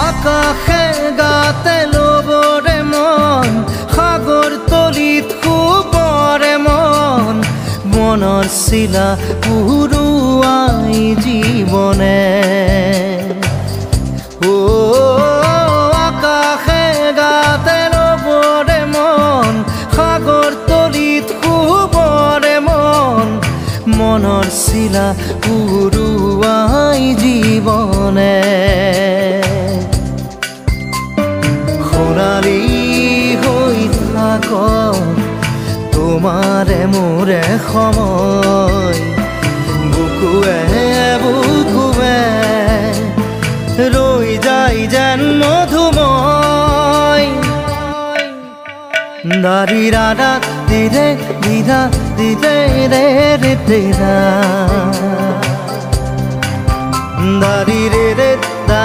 আকাশে গাতে লবৰে মন সাগৰ তলিত শুবৰে মন মনৰ চিলা উৰুৱাই জীৱনে আকাশে গাতে লবৰে মন সাগৰ তলিত শুবৰে মন মনৰ চিলা উৰুৱাই জীৱনে সোণালী হৈ থাক তোমাৰে মোৰে সময় বুকুৱে বুকুৱে ৰৈ যায় যেন মধুময় দাৰি ৰাধা দিৰে দিধা দিৰে ৰে ৰে তেৰা দাৰি ৰে ৰে দাদা